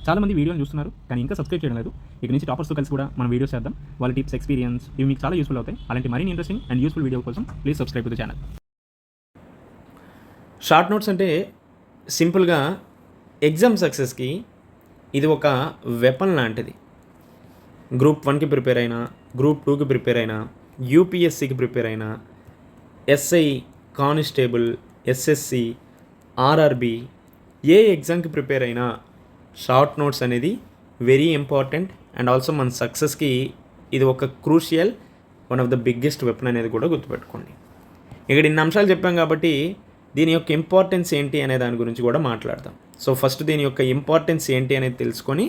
చాలామంది వీడియోలు చూస్తున్నారు కానీ ఇంకా సబ్స్క్రైబ్ చేయడం లేదు. ఇక నుంచి టాపర్స్తో కలిసి కూడా మనం వీడియోస్ చేద్దాం. వాళ్ళ టిప్స్, ఎక్స్పీరియన్స్ ఇవి మీకు చాలా యూస్ఫుల్ అవుతాయి. అలాంటి మరిన్ని ఇంట్రెస్టింగ్ అండ్ యూస్ఫుల్ వీడియో కోసం please subscribe to the channel. Short notes అంటే సింపుల్గా ఎగ్జామ్ సక్సెస్కి ఇది ఒక వెపన్ లాంటిది. గ్రూప్ 1కి ప్రిపేర్ అయినా, గ్రూప్ 2కి ప్రిపేర్ అయినా, యూపీఎస్సికి ప్రిపేర్ అయినా, ఎస్ఐ, కానిస్టేబుల్, ఎస్ఎస్సి, ఆర్ఆర్బి ఏ ఎగ్జామ్కి ప్రిపేర్ అయినా షార్ట్ నోట్స్ అనేది వెరీ ఇంపార్టెంట్. అండ్ ఆల్సో మన సక్సెస్కి ఇది ఒక crucial, one of the biggest weapon అనేది కూడా గుర్తుపెట్టుకోండి. ఇక్కడ ఇన్ని అంశాలు చెప్పాం కాబట్టి దీని యొక్క ఇంపార్టెన్స్ ఏంటి అనే దాని గురించి కూడా మాట్లాడదాం. సో ఫస్ట్ దీని యొక్క ఇంపార్టెన్స్ ఏంటి అనేది తెలుసుకొని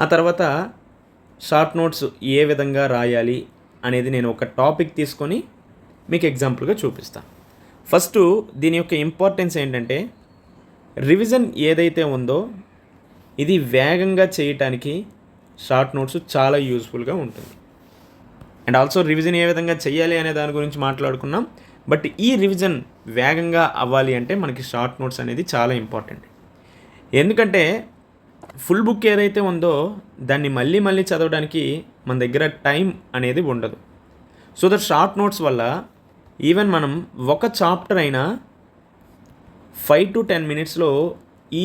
ఆ తర్వాత షార్ట్ నోట్స్ ఏ విధంగా రాయాలి అనేది నేను ఒక టాపిక్ తీసుకొని మీకు ఎగ్జాంపుల్గా చూపిస్తాను. ఫస్ట్ దీని యొక్క ఇంపార్టెన్స్ ఏంటంటే రివిజన్ ఏదైతే ఉందో ఇది వేగంగా చేయటానికి షార్ట్ నోట్స్ చాలా యూస్ఫుల్గా ఉంటుంది. అండ్ ఆల్సో రివిజన్ ఏ విధంగా చేయాలి అనే దాని గురించి మాట్లాడుకున్నాం. బట్ ఈ రివిజన్ వేగంగా అవ్వాలి అంటే మనకి షార్ట్ నోట్స్ అనేది చాలా ఇంపార్టెంట్. ఎందుకంటే ఫుల్ బుక్ ఏదైతే ఉందో దాన్ని మళ్ళీ మళ్ళీ చదవడానికి మన దగ్గర టైం అనేది ఉండదు. సో దట్ షార్ట్ నోట్స్ వల్ల ఈవెన్ మనం ఒక చాప్టర్ అయినా 5 to 10 మినిట్స్లో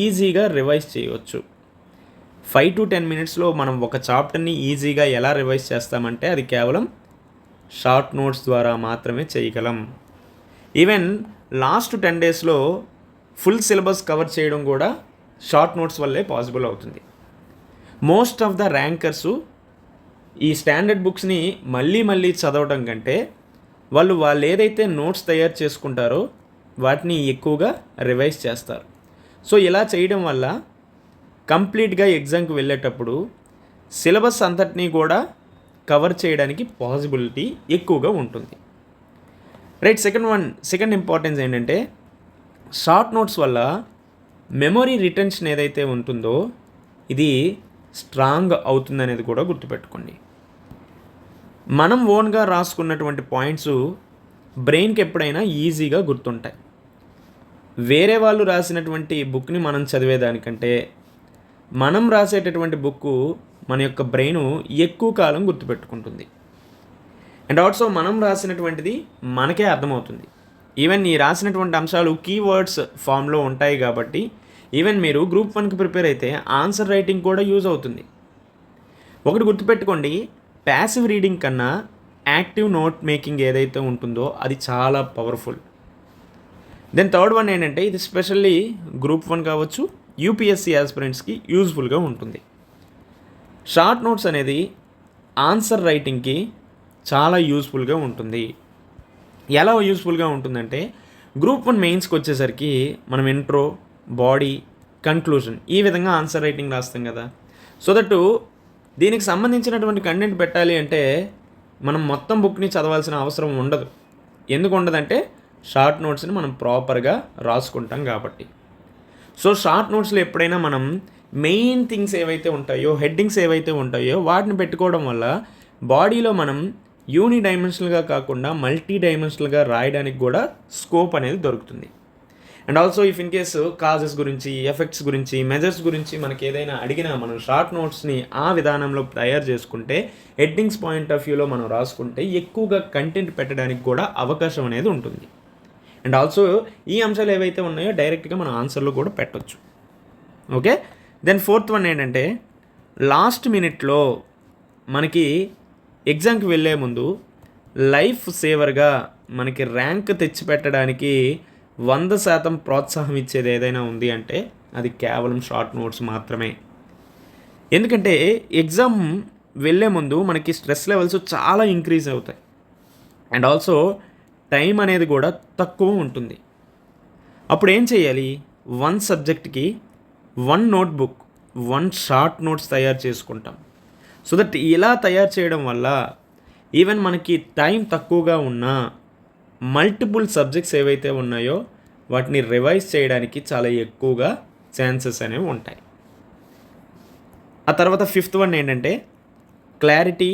ఈజీగా రివైజ్ చేయవచ్చు. 5 to 10 మినిట్స్లో మనం ఒక చాప్టర్ని ఈజీగా ఎలా రివైజ్ చేస్తామంటే అది కేవలం షార్ట్ నోట్స్ ద్వారా మాత్రమే చేయగలం. ఈవెన్ లాస్ట్ 10 డేస్లో ఫుల్ సిలబస్ కవర్ చేయడం కూడా షార్ట్ నోట్స్ వల్లే పాసిబుల్ అవుతుంది. మోస్ట్ ఆఫ్ ద ర్యాంకర్సు ఈ స్టాండర్డ్ బుక్స్ని మళ్ళీ మళ్ళీ చదవడం కంటే వాళ్ళు ఏదైతే నోట్స్ తయారు చేసుకుంటారో వాటిని ఎక్కువగా రివైజ్ చేస్తారు. సో ఇలా చేయడం వల్ల కంప్లీట్గా ఎగ్జామ్కి వెళ్ళేటప్పుడు సిలబస్ అంతటినీ కూడా కవర్ చేయడానికి పాసిబిలిటీ ఎక్కువగా ఉంటుంది. రైట్. సెకండ్ ఇంపార్టెన్స్ ఏంటంటే షార్ట్ నోట్స్ వల్ల మెమొరీ రిటెన్షన్ ఏదైతే ఉంటుందో ఇది స్ట్రాంగ్ అవుతుందనేది కూడా గుర్తుపెట్టుకోండి. మనం ఓన్గా రాసుకున్నటువంటి పాయింట్స్ బ్రెయిన్కి ఎప్పుడైనా ఈజీగా గుర్తుంటాయి. వేరే వాళ్ళు రాసినటువంటి బుక్ని మనం చదివేదానికంటే మనం రాసేటటువంటి బుక్ మన యొక్క బ్రెయిన్ ఎక్కువ కాలం గుర్తుపెట్టుకుంటుంది. అండ్ ఆల్సో మనం రాసినటువంటిది మనకే అర్థమవుతుంది. ఈవెన్ ఈ రాసినటువంటి అంశాలు కీవర్డ్స్ ఫామ్లో ఉంటాయి కాబట్టి ఈవెన్ మీరు గ్రూప్ 1కి ప్రిపేర్ అయితే ఆన్సర్ రైటింగ్ కూడా యూజ్ అవుతుంది. ఒకటి గుర్తుపెట్టుకోండి, ప్యాసివ్ రీడింగ్ కన్నా యాక్టివ్ నోట్ మేకింగ్ ఏదైతే ఉంటుందో అది చాలా పవర్ఫుల్. దెన్ థర్డ్ వన్ ఏంటంటే ఇది స్పెషల్లీ గ్రూప్ 1 కావచ్చు, యూపీఎస్సీ ఆస్పిరెంట్స్కి యూజ్ఫుల్గా ఉంటుంది. షార్ట్ నోట్స్ అనేది ఆన్సర్ రైటింగ్కి చాలా యూజ్ఫుల్గా ఉంటుంది. ఎలా యూజ్ఫుల్గా ఉంటుందంటే గ్రూప్ 1 మెయిన్స్కి వచ్చేసరికి మనం ఇంట్రో, బాడీ, కన్క్లూజన్ ఈ విధంగా ఆన్సర్ రైటింగ్ రాస్తాం కదా. సో దట్ దీనికి సంబంధించినటువంటి కంటెంట్ పెట్టాలి అంటే మనం మొత్తం బుక్ని చదవాల్సిన అవసరం ఉండదు. ఎందుకు ఉండదంటే షార్ట్ నోట్స్ని మనం ప్రాపర్గా రాసుకుంటాం కాబట్టి. సో షార్ట్ నోట్స్లో ఎప్పుడైనా మనం మెయిన్ థింగ్స్ ఏవైతే ఉంటాయో, హెడ్డింగ్స్ ఏవైతే ఉంటాయో వాటిని పెట్టుకోవడం వల్ల బాడీలో మనం యూని డైమెన్షనల్గా కాకుండా మల్టీ డైమెన్షనల్గా రాయడానికి కూడా స్కోప్ అనేది దొరుకుతుంది. And also if in case causes గురించి, ఎఫెక్ట్స్ గురించి, మెజర్స్ గురించి మనకి ఏదైనా అడిగినా మనం షార్ట్ నోట్స్ని ఆ విధానంలో తయారు చేసుకుంటే, హెడ్డింగ్స్ పాయింట్ ఆఫ్ వ్యూలో మనం రాసుకుంటే ఎక్కువగా కంటెంట్ పెట్టడానికి కూడా అవకాశం అనేది ఉంటుంది. అండ్ ఆల్సో ఈ అంశాలు ఏవైతే ఉన్నాయో డైరెక్ట్గా మన ఆన్సర్లో కూడా పెట్టవచ్చు. ఓకే. దెన్ ఫోర్త్ వన్ ఏంటంటే లాస్ట్ మినిట్లో మనకి ఎగ్జామ్కి వెళ్ళే ముందు లైఫ్ సేవర్గా మనకి ర్యాంక్ తెచ్చిపెట్టడానికి 100% ప్రోత్సాహం ఇచ్చేది ఏదైనా ఉంది అంటే అది కేవలం షార్ట్ నోట్స్ మాత్రమే. ఎందుకంటే ఎగ్జామ్ వెళ్ళే ముందు మనకి స్ట్రెస్ లెవెల్స్ చాలా ఇంక్రీజ్ అవుతాయి. అండ్ ఆల్సో టైం అనేది కూడా తక్కువ ఉంటుంది. అప్పుడు ఏం చేయాలి, 1 సబ్జెక్ట్కి 1 నోట్బుక్, 1 షార్ట్ నోట్స్ తయారు చేసుకుంటాం. సో దట్ ఇలా తయారు చేయడం వల్ల ఈవెన్ మనకి టైం తక్కువగా ఉన్నా మల్టిపుల్ సబ్జెక్ట్స్ ఏవైతే ఉన్నాయో వాటిని రివైజ్ చేయడానికి చాలా ఎక్కువగా ఛాన్సెస్ అనేవి ఉంటాయి. ఆ తర్వాత ఫిఫ్త్ వన్ ఏంటంటే క్లారిటీ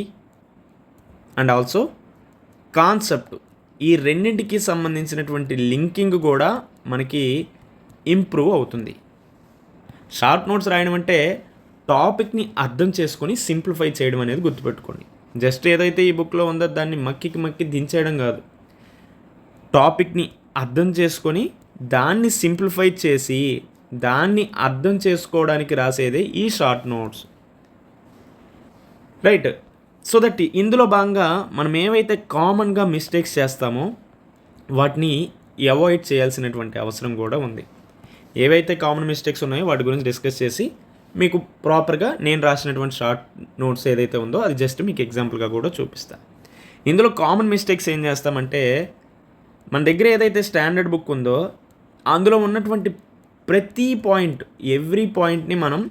అండ్ ఆల్సో కాన్సెప్ట్. ఈ రెండింటికి సంబంధించినటువంటి లింకింగ్ కూడా మనకి ఇంప్రూవ్ అవుతుంది. షార్ట్ నోట్స్ రాయడం అంటే టాపిక్ని అర్థం చేసుకొని సింప్లిఫై చేయడం అనేది గుర్తుపెట్టుకోండి. జస్ట్ ఏదైతే ఈ బుక్లో ఉందో దాన్ని మక్కి దించేయడం కాదు. టాపిక్ని అర్థం చేసుకొని దాన్ని సింప్లిఫై చేసి దాన్ని అర్థం చేసుకోవడానికి రాసేదే ఈ short notes, right? So that ఇందులో భాగంగా మనం ఏవైతే కామన్గా మిస్టేక్స్ చేస్తామో వాటిని అవాయిడ్ చేయాల్సినటువంటి అవసరం కూడా ఉంది. ఏవైతే కామన్ మిస్టేక్స్ ఉన్నాయో వాటి గురించి డిస్కస్ చేసి మీకు ప్రాపర్గా నేను రాసినటువంటి షార్ట్ నోట్స్ ఏదైతే ఉందో అది జస్ట్ మీకు ఎగ్జాంపుల్గా కూడా చూపిస్తాను. ఇందులో కామన్ మిస్టేక్స్ ఏం చేస్తామంటే, మన దగ్గర ఏదైతే స్టాండర్డ్ బుక్ ఉందో అందులో ఉన్నటువంటి ప్రతి పాయింట్, ఎవ్రీ పాయింట్ని మనం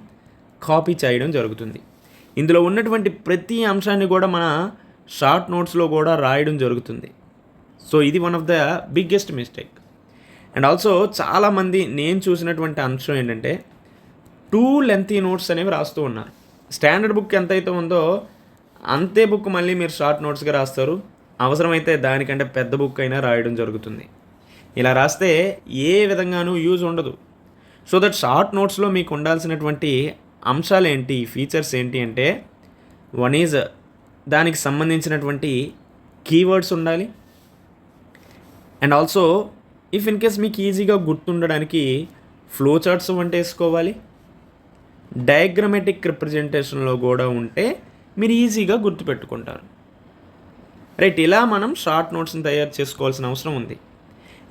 కాపీ చేయడం జరుగుతుంది. ఇందులో ఉన్నటువంటి ప్రతి అంశాన్ని కూడా మన షార్ట్ నోట్స్లో కూడా రాయడం జరుగుతుంది. సో ఇది one of the biggest mistake. And also చాలామంది నేను చూసినటువంటి అంశం ఏంటంటే టూ లెంతీ నోట్స్ అనేవి రాస్తూ ఉన్నారు. స్టాండర్డ్ బుక్ ఎంతైతే ఉందో అంతే బుక్ మళ్ళీ మీరు షార్ట్ నోట్స్గా రాస్తారు. అవసరమైతే దానికంటే పెద్ద బుక్ అయినా రాయడం జరుగుతుంది. ఇలా రాస్తే ఏ విధంగానూ యూజ్ ఉండదు. సో దట్ షార్ట్ నోట్స్లో మీకు ఉండాల్సినటువంటి అంశాలు ఏంటి, ఫీచర్స్ ఏంటి అంటే, వన్ ఈజ్ దానికి సంబంధించినటువంటి కీవర్డ్స్ ఉండాలి. And also if in case మీకు ఈజీగా గుర్తుండడానికి ఫ్లో చార్ట్స్ వంటి వేసుకోవాలి. డయాగ్రమాటిక్ రిప్రజెంటేషన్లో కూడా ఉంటే మీరు ఈజీగా గుర్తుపెట్టుకుంటారు, రైట్? ఇలా మనం షార్ట్ నోట్స్ని తయారు చేసుకోవాల్సిన అవసరం ఉంది.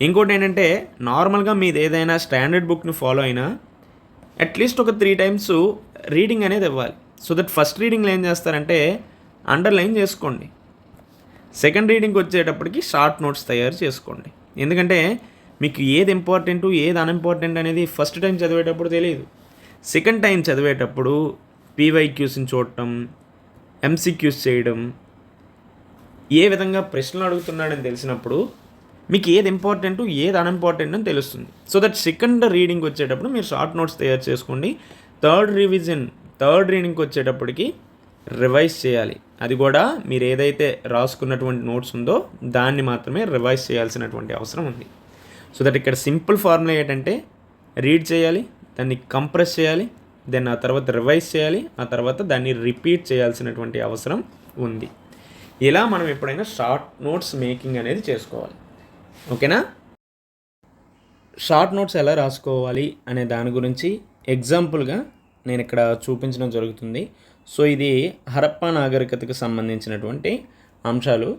ఇంకోటి ఏంటంటే, నార్మల్గా మీది ఏదైనా స్టాండర్డ్ బుక్ని ఫాలో అయినా అట్లీస్ట్ ఒక 3 times రీడింగ్ అనేది ఇవ్వాలి. సో దట్ ఫస్ట్ రీడింగ్లో ఏం చేస్తారంటే అండర్లైన్ చేసుకోండి, సెకండ్ రీడింగ్కి వచ్చేటప్పటికి షార్ట్ నోట్స్ తయారు చేసుకోండి. ఎందుకంటే మీకు ఏది ఇంపార్టెంట్ ఏది అన్ఇంపార్టెంట్ అనేది ఫస్ట్ టైం చదివేటప్పుడు తెలియదు. సెకండ్ టైం చదివేటప్పుడు పీవైక్యూస్ని చూడటం, ఎంసీక్యూస్ చేయడం, ఏ విధంగా ప్రశ్నలు అడుగుతున్నాడని తెలిసినప్పుడు మీకు ఏది ఇంపార్టెంట్ ఏది అన్ఇంపార్టెంట్ అని తెలుస్తుంది. సో దట్ సెకండ్ రీడింగ్ వచ్చేటప్పుడు మీరు షార్ట్ నోట్స్ తయారు చేసుకోండి. థర్డ్ రీడింగ్కి వచ్చేటప్పటికి రివైజ్ చేయాలి. అది కూడా మీరు ఏదైతే రాసుకున్నటువంటి నోట్స్ ఉందో దాన్ని మాత్రమే రివైజ్ చేయాల్సినటువంటి అవసరం ఉంది. సో దట్ ఇక్కడ సింపుల్ ఫార్ములా ఏంటంటే రీడ్ చేయాలి, దాన్ని కంప్రెస్ చేయాలి, దెన్ ఆ తర్వాత రివైజ్ చేయాలి, ఆ తర్వాత దాన్ని రిపీట్ చేయాల్సినటువంటి అవసరం ఉంది. ఇలా మనం ఎప్పుడైనా షార్ట్ నోట్స్ మేకింగ్ అనేది చేసుకోవాలి. ఓకేనా? షార్ట్ నోట్స్ ఎలా రాసుకోవాలి అనే దాని గురించి ఎగ్జాంపుల్గా నేను ఇక్కడ చూపించడం జరుగుతుంది. సో ఇది హరప్పా నాగరికతకు సంబంధించినటువంటి అంశాలు.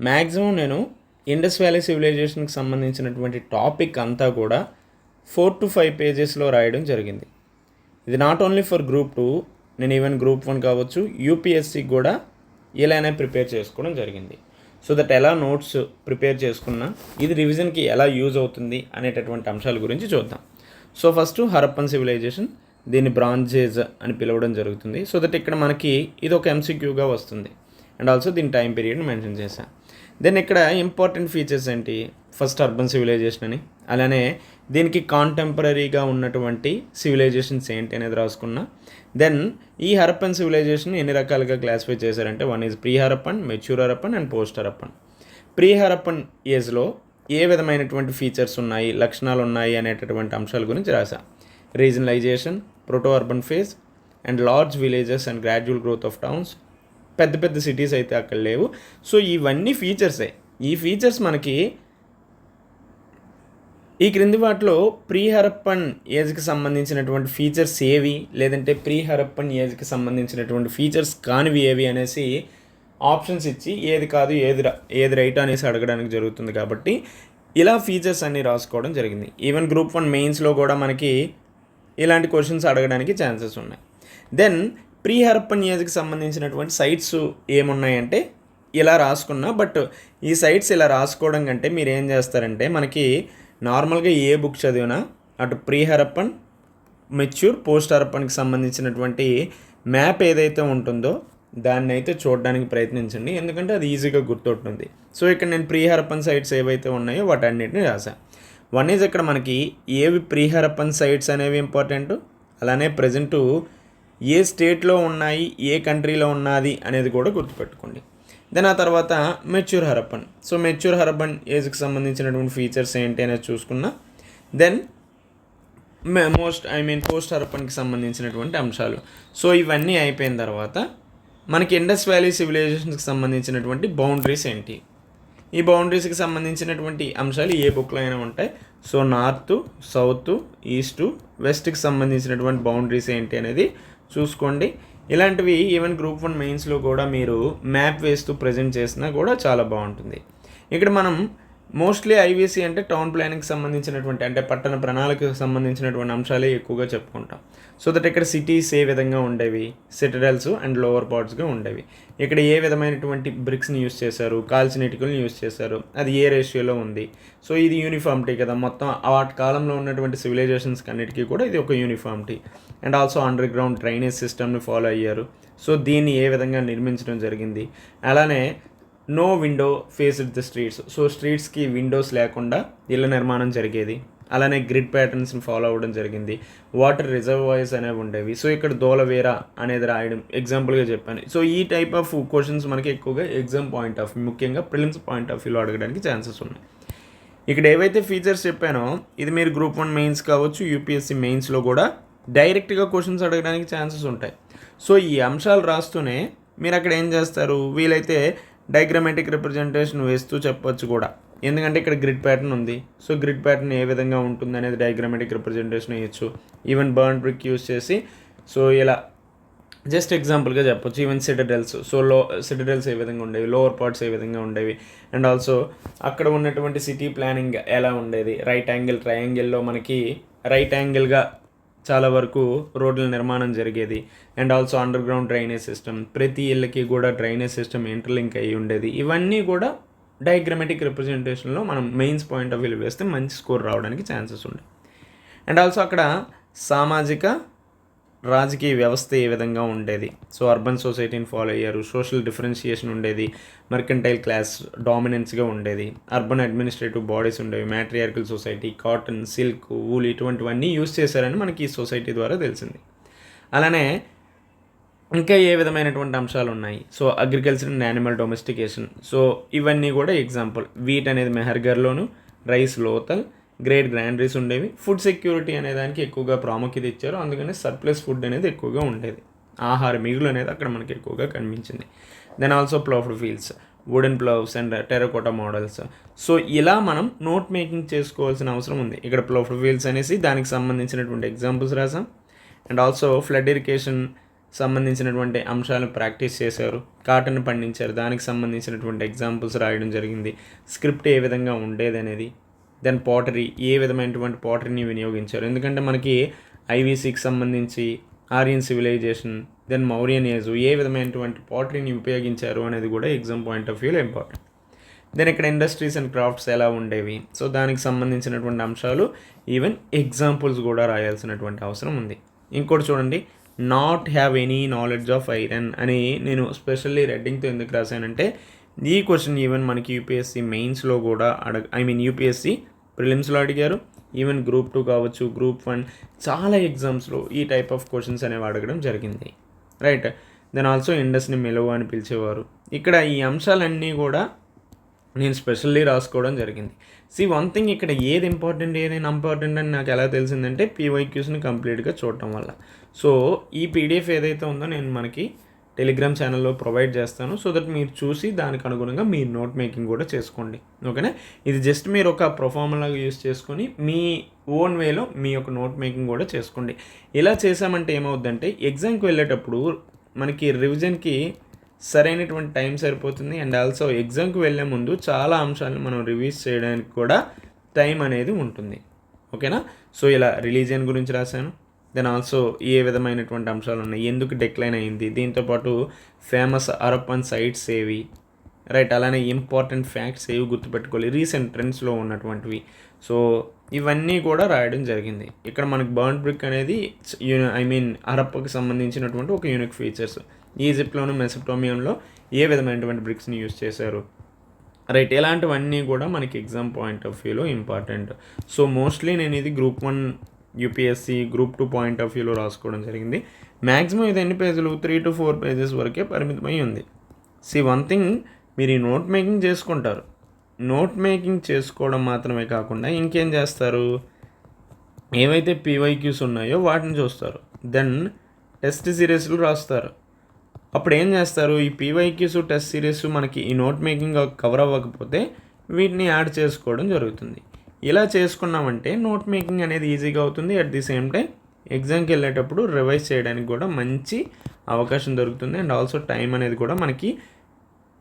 మ్యాక్సిమం నేను ఇండస్ వ్యాలీ సివిలైజేషన్కి సంబంధించినటువంటి టాపిక్ అంతా కూడా 4 to 5 pagesలో రాయడం జరిగింది. ఇది నాట్ ఓన్లీ ఫర్ గ్రూప్ 2, నేను ఈవెన్ గ్రూప్ 1 కావచ్చు, యూపీఎస్సీకి కూడా ఇలానే ప్రిపేర్ చేసుకోవడం జరిగింది. సో దట్ ఎలా నోట్స్ ప్రిపేర్ చేసుకున్నా ఇది రివిజన్కి ఎలా యూజ్ అవుతుంది అనేటటువంటి అంశాల గురించి చూద్దాం. సో ఫస్ట్ హరప్పన్ సివిలైజేషన్, దీన్ని బ్రాంజ్ ఏజ్ అని పిలవడం జరుగుతుంది. సో దట్ ఇక్కడ మనకి ఇది ఒక ఎంసీక్యూగా వస్తుంది. అండ్ ఆల్సో దీని టైం పీరియడ్ మెన్షన్ చేశాను. దెన్ ఇక్కడ ఇంపార్టెంట్ ఫీచర్స్ ఏంటి, ఫస్ట్ అర్బన్ సివిలైజేషన్ అని, అలానే దీనికి కాంటెంపరీగా ఉన్నటువంటి సివిలైజేషన్స్ ఏంటి అనేది రాసుకున్నా. దెన్ ఈ హరప్పన్ సివిలైజేషన్ ఎన్ని రకాలుగా క్లాసిఫై చేశారంటే, one is pre Harappan, mature Harappan and post Harappan. Pre Harappan ఏజ్లో ఏ విధమైనటువంటి ఫీచర్స్ ఉన్నాయి, లక్షణాలు ఉన్నాయి అనేటటువంటి అంశాల గురించి రాసా. Regionalization, proto urban phase and large villages and gradual growth of towns. పెద్ద పెద్ద సిటీస్ అయితే అక్కడ లేవు. సో ఇవన్నీ ఫీచర్సే. ఈ ఫీచర్స్ మనకి ఈ క్రింది వాటిలో ప్రీ హరప్పన్ ఏజ్కి సంబంధించినటువంటి ఫీచర్స్ ఏవి, లేదంటే ప్రీ హరప్పన్ ఏజ్కి సంబంధించినటువంటి ఫీచర్స్ కానివి ఏవి అనేసి ఆప్షన్స్ ఇచ్చి ఏది కాదు ఏది రైట్ అనేసి అడగడానికి జరుగుతుంది. కాబట్టి ఇలా ఫీచర్స్ అన్నీ రాసుకోవడం జరిగింది. ఈవెన్ గ్రూప్ 1 మెయిన్స్లో కూడా మనకి ఇలాంటి క్వశ్చన్స్ అడగడానికి ఛాన్సెస్ ఉన్నాయి. దెన్ ప్రీ హరప్పన్ ఏజ్కి సంబంధించినటువంటి సైట్స్ ఏమున్నాయంటే ఇలా రాసుకున్నా. బట్ ఈ సైట్స్ ఇలా రాసుకోవడం కంటే మీరు ఏం చేస్తారంటే, మనకి నార్మల్గా ఏ బుక్ చదివినా అటు ప్రీ హరప్పన్, మెచ్యూర్, పోస్ట్ హరప్పన్కి సంబంధించినటువంటి మ్యాప్ ఏదైతే ఉంటుందో దాన్ని అయితే చూడడానికి ప్రయత్నించండి. ఎందుకంటే అది ఈజీగా గుర్తుంటుంది. సో ఇక్కడ నేను ప్రీ హరప్పన్ సైట్స్ ఏవైతే ఉన్నాయో వాటన్నిటిని రాశాను. వన్ ఈజ్ ఇక్కడ మనకి ఏవి ప్రీ హరప్పన్ సైట్స్ అనేవి ఇంపార్టెంట్, అలానే ప్రజెంటు ఏ స్టేట్లో ఉన్నాయి, ఏ కంట్రీలో ఉన్నది అనేది కూడా గుర్తుపెట్టుకోండి. దెన్ ఆ తర్వాత mature Harappan. So mature Harappan ఏజ్కి సంబంధించినటువంటి ఫీచర్స్ ఏంటి అనేది చూసుకున్నా. దెన్ పోస్ట్ హరప్పన్కి సంబంధించినటువంటి అంశాలు. సో ఇవన్నీ అయిపోయిన తర్వాత మనకి ఇండస్ వ్యాలీ సివిలైజేషన్స్కి సంబంధించినటువంటి బౌండరీస్ ఏంటి, ఈ బౌండరీస్కి సంబంధించినటువంటి అంశాలు ఏ బుక్లో అయినా ఉంటాయి. సో నార్త్, సౌత్, ఈస్ట్, వెస్ట్కి సంబంధించినటువంటి బౌండరీస్ ఏంటి అనేది చూసుకోండి. ఇలాంటివి ఈవెన్ గ్రూప్ 1 మెయిన్స్లో కూడా మీరు మ్యాప్ వేస్తూ ప్రజెంట్ చేసినా కూడా చాలా బాగుంటుంది. ఇక్కడ మనం మోస్ట్లీ ఐవీసీ అంటే టౌన్ ప్లానింగ్కి సంబంధించినటువంటి అంటే పట్టణ ప్రణాళికకు సంబంధించినటువంటి అంశాలే ఎక్కువగా చెప్పుకుంటాం. సో దట్ ఇక్కడ సిటీస్ ఏ విధంగా ఉండేవి, సిటడల్స్ అండ్ లోవర్ పార్ట్స్గా ఉండేవి, ఇక్కడ ఏ విధమైనటువంటి బ్రిక్స్ని యూస్ చేశారు, కాల్చిన ఇటుకలను యూస్ చేశారు, అది ఏ రేషియోలో ఉంది. సో ఇది యూనిఫామిటీ కదా, మొత్తం ఆ కాలంలో ఉన్నటువంటి సివిలైజేషన్స్కి అన్నిటికీ కూడా ఇది ఒక uniformity. And also underground drainage సిస్టమ్ని ఫాలో అయ్యారు. సో దీన్ని ఏ విధంగా నిర్మించడం జరిగింది. అలానే no window faced the streets, so స్ట్రీట్స్కి విండోస్ లేకుండా ఇళ్ళ నిర్మాణం జరిగేది. అలానే గ్రిడ్ ప్యాటర్న్స్ని ఫాలో అవ్వడం జరిగింది. వాటర్ రిజర్వాయర్స్ అనేవి ఉండేవి. సో ఇక్కడ దోలవేరా అనేది రాయడం ఎగ్జాంపుల్గా చెప్పాను. సో ఈ టైప్ ఆఫ్ క్వశ్చన్స్ మనకి ఎక్కువగా ఎగ్జామ్ పాయింట్ ఆఫ్ వ్యూ, ముఖ్యంగా ప్రిలిమ్స్ పాయింట్ ఆఫ్ వ్యూలో అడగడానికి ఛాన్సెస్ ఉన్నాయి. ఇక్కడ ఏవైతే ఫీచర్స్ చెప్పానో ఇది మీరు గ్రూప్ 1 మెయిన్స్ కావచ్చు, యూపీఎస్సీ మెయిన్స్లో కూడా డైరెక్ట్గా క్వశ్చన్స్ అడగడానికి ఛాన్సెస్ ఉంటాయి. సో ఈ అంశాలు రాస్తూనే మీరు అక్కడ ఏం చేస్తారు, వీలైతే డయాగ్రామాటిక్ రిప్రజెంటేషన్ వేస్తూ చెప్పొచ్చు కూడా, ఎందుకంటే ఇక్కడ గ్రిడ్ ప్యాటర్న్ ఉంది. సో గ్రిడ్ ప్యాటర్న్ ఏ విధంగా ఉంటుంది అనేది డయాగ్రామాటిక్ రిప్రజెంటేషన్ వేయచ్చు. ఈవెన్ బర్న్ బ్రిక్ యూస్ చేసి సో ఇలా జస్ట్ ఎగ్జాంపుల్గా చెప్పొచ్చు. ఈవెన్ సిటడల్స్, సో సిటడల్స్ ఏ విధంగా ఉండేవి, లోవర్ పార్ట్స్ ఏ విధంగా ఉండేవి, అండ్ ఆల్సో అక్కడ ఉన్నటువంటి సిటీ ప్లానింగ్ ఎలా ఉండేది. రైట్ యాంగిల్ ట్రయాంగిల్లో మనకి రైట్ యాంగిల్గా చాలా వరకు రోడ్ల నిర్మాణం జరిగేది. And also underground drainage system, ప్రతి ఇళ్ళకి కూడా డ్రైనేజ్ సిస్టమ్ ఇంటర్లింక్ అయ్యి ఉండేది. ఇవన్నీ కూడా డయాగ్రామాటిక్ రిప్రజెంటేషన్లో మనం మెయిన్స్ పాయింట్ ఆఫ్ వ్యూ వేస్తే మంచి స్కోర్ రావడానికి ఛాన్సెస్ ఉన్నాయి. అండ్ ఆల్సో అక్కడ సామాజిక రాజకీయ వ్యవస్థ ఏ విధంగా ఉండేది. సో అర్బన్ సొసైటీని ఫాలో అయ్యారు. సోషల్ డిఫరెన్షియేషన్ ఉండేది. మర్కంటైల్ క్లాస్ డామినెన్స్గా ఉండేది. అర్బన్ అడ్మినిస్ట్రేటివ్ బాడీస్ ఉండేవి. Matriarchal society, cotton, silk, wool ఇటువంటివన్నీ యూస్ చేశారని మనకి ఈ సొసైటీ ద్వారా తెలిసింది. అలానే ఇంకా ఏ విధమైనటువంటి అంశాలు ఉన్నాయి. So agriculture and animal domestication, so ఇవన్నీ కూడా ఎగ్జాంపుల్. వీట్ అనేది మెహర్గర్లోను, రైస్ లోతల్, గ్రేట్ గ్రాండరీస్ ఉండేవి. ఫుడ్ సెక్యూరిటీ అనే దానికి ఎక్కువగా ప్రాముఖ్యత ఇచ్చారు, అందుకని సర్ప్లస్ ఫుడ్ అనేది ఎక్కువగా ఉండేది. ఆహార మిగులు అనేది అక్కడ మనకి ఎక్కువగా కనిపించింది. Then also ploughed fields, wooden ploughs and terracotta models. So ఇలా మనం నోట్ మేకింగ్ చేసుకోవాల్సిన అవసరం ఉంది. ఇక్కడ ప్లౌడ్ ఫీల్డ్స్ అనేసి దానికి సంబంధించినటువంటి ఎగ్జాంపుల్స్ రాసాం. అండ్ ఆల్సో ఫ్లడ్ ఇరిగేషన్ సంబంధించినటువంటి అంశాలను ప్రాక్టీస్ చేశారు. కాటన్ పండించారు, దానికి సంబంధించినటువంటి ఎగ్జాంపుల్స్ రాయడం జరిగింది. స్క్రిప్ట్ ఏ విధంగా ఉండేది అనేది. దెన్ పాటరీ, ఏ విధమైనటువంటి పాటరీని వినియోగించారు, ఎందుకంటే మనకి ఐవీసీకి సంబంధించి Aryan civilization, then Mauryan age, ఏ విధమైనటువంటి పాటరీని ఉపయోగించారు అనేది కూడా ఎగ్జామ్ పాయింట్ ఆఫ్ వ్యూలో ఇంపార్టెంట్. దెన్ ఇక్కడ ఇండస్ట్రీస్ అండ్ క్రాఫ్ట్స్ ఎలా ఉండేవి, సో దానికి సంబంధించినటువంటి అంశాలు ఈవెన్ ఎగ్జాంపుల్స్ కూడా రాయాల్సినటువంటి అవసరం ఉంది. ఇంకోటి చూడండి, not have any knowledge of iron అని నేను స్పెషల్లీ రెడ్డింగ్తో ఎందుకు రాశానంటే ఈ క్వశ్చన్ ఈవెన్ మనకి యూపీఎస్సీ మెయిన్స్లో కూడా యూపీఎస్సీ ప్రిలిమ్స్లో అడిగారు. ఈవెన్ గ్రూప్ 2 కావచ్చు, గ్రూప్ 1 చాలా ఎగ్జామ్స్లో ఈ టైప్ ఆఫ్ క్వశ్చన్స్ అనేవి అడగడం జరిగింది. రైట్. దెన్ ఆల్సో ఇండస్ని మెలువ అని పిలిచేవారు. ఇక్కడ ఈ అంశాలన్నీ కూడా నేను స్పెషల్లీ రాసుకోవడం జరిగింది. వన్ థింగ్, ఇక్కడ ఏది ఇంపార్టెంట్ ఏది ఇంపార్టెంట్ అని నాకు ఎలా తెలిసిందంటే పీవైక్యూస్ని కంప్లీట్గా చూడటం వల్ల. సో ఈ పీడిఎఫ్ ఏదైతే ఉందో నేను మనకి టెలిగ్రామ్ ఛానల్లో ప్రొవైడ్ చేస్తాను. సో దట్ మీరు చూసి దానికి అనుగుణంగా మీ నోట్ మేకింగ్ కూడా చేసుకోండి. ఓకేనా. ఇది జస్ట్ మీరు ఒక ప్రొఫార్మలాగా యూస్ చేసుకొని మీ ఓన్ వేలో మీ యొక్క నోట్ మేకింగ్ కూడా చేసుకోండి. ఇలా చేసామంటే ఏమవుద్దంటే ఎగ్జామ్కి వెళ్ళేటప్పుడు మనకి రివిజన్కి సరైనటువంటి టైం సరిపోతుంది. అండ్ ఆల్సో ఎగ్జామ్కి వెళ్ళే ముందు చాలా అంశాలను మనం రివైజ్ చేయడానికి కూడా టైం అనేది ఉంటుంది. ఓకేనా. సో ఇలా రిలీజియన్ గురించి రాశాను. దెన్ ఆల్సో ఏ విధమైనటువంటి అంశాలు ఉన్నాయి, ఎందుకు డిక్లైన్ అయింది, దీంతోపాటు ఫేమస్ హరప్పన్ సైట్స్ ఏవి, రైట్, అలానే ఇంపార్టెంట్ ఫ్యాక్ట్స్ ఏవి గుర్తుపెట్టుకోవాలి, రీసెంట్ ట్రెండ్స్లో ఉన్నటువంటివి. సో ఇవన్నీ కూడా రాయడం జరిగింది. ఇక్కడ మనకి బర్న్ బ్రిక్ అనేది హరప్పకి సంబంధించినటువంటి ఒక యూనిక్ ఫీచర్స్. ఈజిప్ట్లోను మెసొపొటేమియాలో ఏ విధమైనటువంటి బ్రిక్స్ని యూజ్ చేశారు, రైట్, ఇలాంటివన్నీ కూడా మనకి ఎగ్జామ్ పాయింట్ ఆఫ్ వ్యూలో ఇంపార్టెంట్. సో మోస్ట్లీ నేను ఇది group 1 UPSC, group 2 point of వ్యూలో రాసుకోవడం జరిగింది. మ్యాక్సిమం ఇది ఎన్ని పేజీలు, 3 to 4 పేజెస్ వరకే పరిమితమై ఉంది. వన్ థింగ్, మీరు ఈ నోట్ మేకింగ్ చేసుకుంటారు. నోట్ మేకింగ్ చేసుకోవడం మాత్రమే కాకుండా ఇంకేం చేస్తారు, ఏవైతే పీవైక్యూస్ ఉన్నాయో వాటిని చూస్తారు. దెన్ టెస్ట్ సిరీస్లు రాస్తారు. అప్పుడు ఏం చేస్తారు, ఈ పీవైక్యూస్ టెస్ట్ సిరీస్ మనకి ఈ నోట్ మేకింగ్ కవర్ అవ్వకపోతే వీటిని యాడ్ చేసుకోవడం జరుగుతుంది. ఇలా చేసుకున్నామంటే నోట్ మేకింగ్ అనేది ఈజీగా అవుతుంది. అట్ ది సేమ్ టైం ఎగ్జామ్కి వెళ్ళేటప్పుడు రివైజ్ చేయడానికి కూడా మంచి అవకాశం దొరుకుతుంది. అండ్ ఆల్సో టైం అనేది కూడా మనకి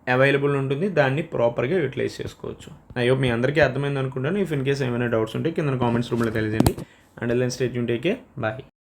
అవైలబుల్ ఉంటుంది. దాన్ని ప్రాపర్గా యూటిలైజ్ చేసుకోవచ్చు. అయ్యో మీ అందరికీ అర్థమైంది అనుకుంటాను. ఇఫ్ ఇన్ కేస్ ఏమైనా డౌట్స్ ఉంటే కింద కామెంట్స్ రూమ్లో తెలియజేయండి. And then stay tune, take care, bye.